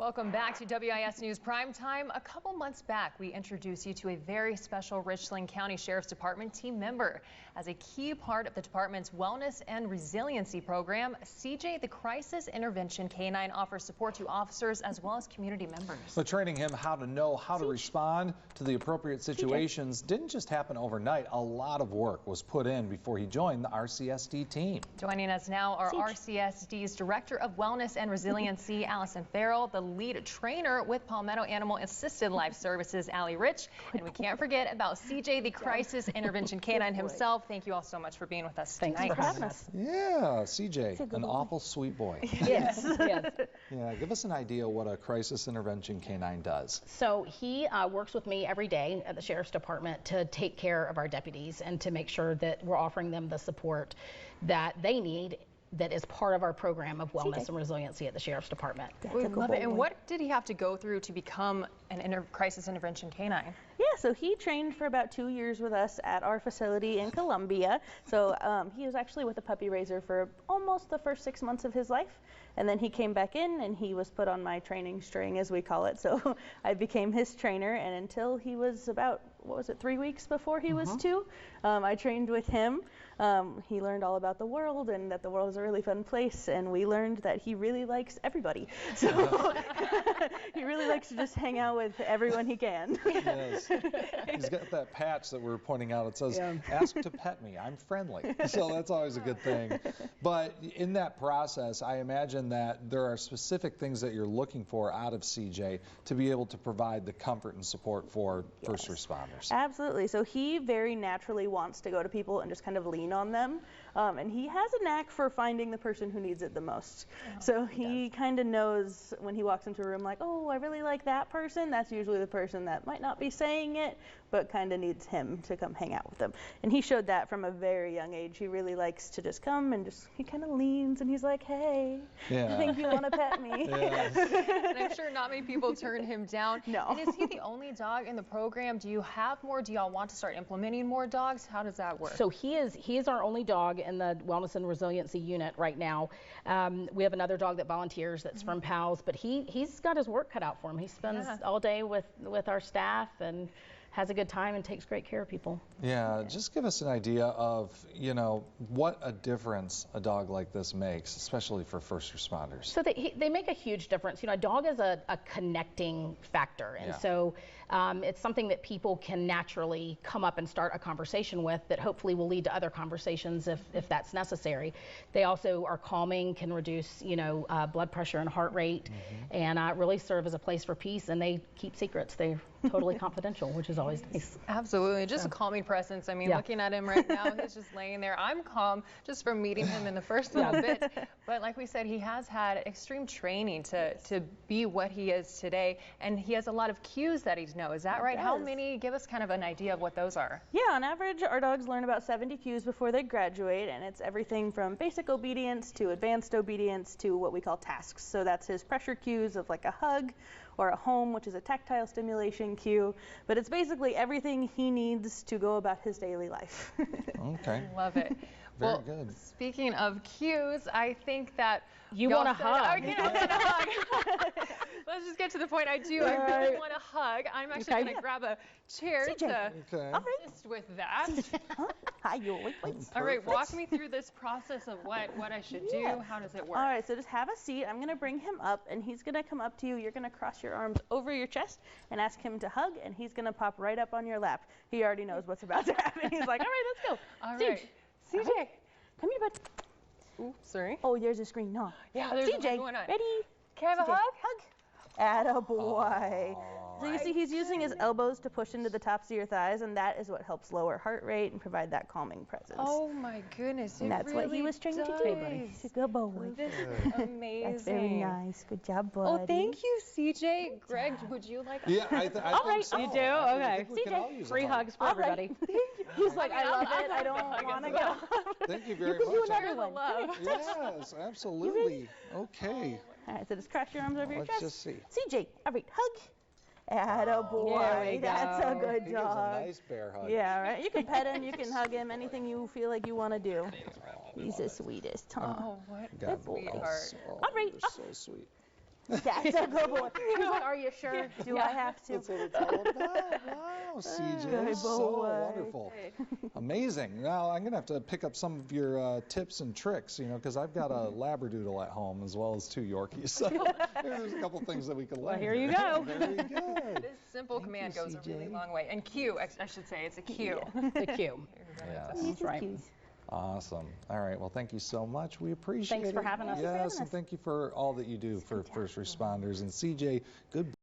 Welcome back to WIS News Primetime. A couple months back, we introduced you to a very special Richland County Sheriff's Department team member. As a key part of the department's Wellness and Resiliency program, CJ, the Crisis Intervention K-9, offers support to officers as well as community members. So training him how to know how to respond to the appropriate situations didn't just happen overnight. A lot of work was put in before he joined the RCSD team. Joining us now are RCSD's Director of Wellness and Resiliency, Allison Farrell, the lead trainer with Palmetto Animal Assisted Life Services, Allie Rich, and we can't forget about CJ, the Crisis Intervention K-9 himself. Thank you all so much for being with us tonight. Thanks for having us. Yeah, CJ, an awful sweet boy. Yes, yes. Yeah, give us an idea what a Crisis Intervention K-9 does. So he works with me every day at the Sheriff's Department to take care of our deputies and to make sure that we're offering them the support that they need that is part of our program of wellness and resiliency at the Sheriff's Department. We love it. And what did he have to go through to become an Crisis Intervention K-9? Yeah, so he trained for about 2 years with us at our facility in Columbia. So he was actually with a puppy raiser for almost the first 6 months of his life. And then he came back in and he was put on my training string, as we call it. So I became his trainer, and until he was about, 3 weeks before he was 2, I trained with him. He learned all about the world and that the world is a really fun place, and we learned that he really likes everybody. So he really likes to just hang out with everyone he can. Yes. He's got that patch that we're pointing out. It says, ask to pet me, I'm friendly. So that's always a good thing. But in that process, I imagine that there are specific things that you're looking for out of CJ to be able to provide the comfort and support for first responders. Absolutely. So he very naturally wants to go to people and just kind of lean on them. And he has a knack for finding the person who needs it the most. So he kind of knows when he walks into a room like, oh, I really like that person. That's usually the person that might not be saying it, but kind of needs him to come hang out with them. And he showed that from a very young age. He really likes to just come and he kind of leans and he's like, hey, I think you want to pet me. And I'm sure not many people turn him down. No. And is he the only dog in the program? Do you have more? Do y'all want to start implementing more dogs? How does that work? So he is our only dog in the Wellness and Resiliency unit right now. We have another dog that volunteers that's from PALS, but he's got his work cut out for him. He spends all day with our staff and has a good time and takes great care of people. Yeah, just give us an idea of, what a difference a dog like this makes, especially for first responders. So they make a huge difference. A dog is a connecting factor, and so it's something that people can naturally come up and start a conversation with that hopefully will lead to other conversations if that's necessary. They also are calming, can reduce, blood pressure and heart rate, and really serve as a place for peace, and they keep secrets. They're totally confidential, which is always nice. Absolutely. Just a calming presence. I mean, looking at him right now, he's just laying there. I'm calm just from meeting him in the first little bit. But like we said, he has had extreme training to be what he is today. And he has a lot of cues that he knows. Is that right? How many? Give us kind of an idea of what those are. Yeah, on average, our dogs learn about 70 cues before they graduate. And it's everything from basic obedience to advanced obedience to what we call tasks. So that's his pressure cues of like a hug, or a home, which is a tactile stimulation cue. But it's basically everything he needs to go about his daily life. Okay. Love it. Very good. Speaking of cues, I think that you want a hug. Okay, I want a hug. Let's just get to the point. I do. I really want a hug. I'm actually going to grab a chair to assist with that. Hi, Yoli. All right, walk me through this process of what I should do. How does it work? All right, so just have a seat. I'm going to bring him up, and he's going to come up to you. You're going to cross your arms over your chest and ask him to hug, and he's going to pop right up on your lap. He already knows what's about to happen. He's like, all right, let's go. All right. CJ. Come here, bud. Ooh, sorry. Oh, there's a screen. No. Yeah, there's CJ, going on. ready? Can I have a hug? Hug. Attaboy. So you see he's using his elbows to push into the tops of your thighs, and that is what helps lower heart rate and provide that calming presence. Oh my goodness, and that's really what he was trained to do. Hey, buddy. He's a good boy. This is amazing. That's very nice. Good job, buddy. Oh, thank you, CJ. Greg, would you like a hug? I think so. You do? Okay. CJ, free hugs for everybody. He's like, I love it. I don't want to go. Thank you very much. You another one. Love. Yes, absolutely. Okay. All right, so just cross your arms over your chest. Let's just see. CJ, all right, hug. Attaboy. That's a good dog. He is a nice bear hug. Yeah, right. You can pet him, you can hug him, anything you feel like you want to do. He's the sweetest, huh? Oh, what good boy. Sweetheart. Oh, all right. So sweet. That's a good boy. He's like, are you sure? Do I have to? That's what it's all about. Wow, CJ, Good so boy. wonderful. Amazing. Now, I'm going to have to pick up some of your tips and tricks, you know, because I've got a Labradoodle at home as well as 2 Yorkies. So there's a couple things that we can learn. Well, here you go. Very good. This simple command goes a really CJ. long way. And Q, I should say, it's a Q. The Q. Yes. That's right. Awesome. All right. Well, thank you so much. We appreciate it. Thanks for having us. Yes, and thank you for all that you do for first responders. And CJ, good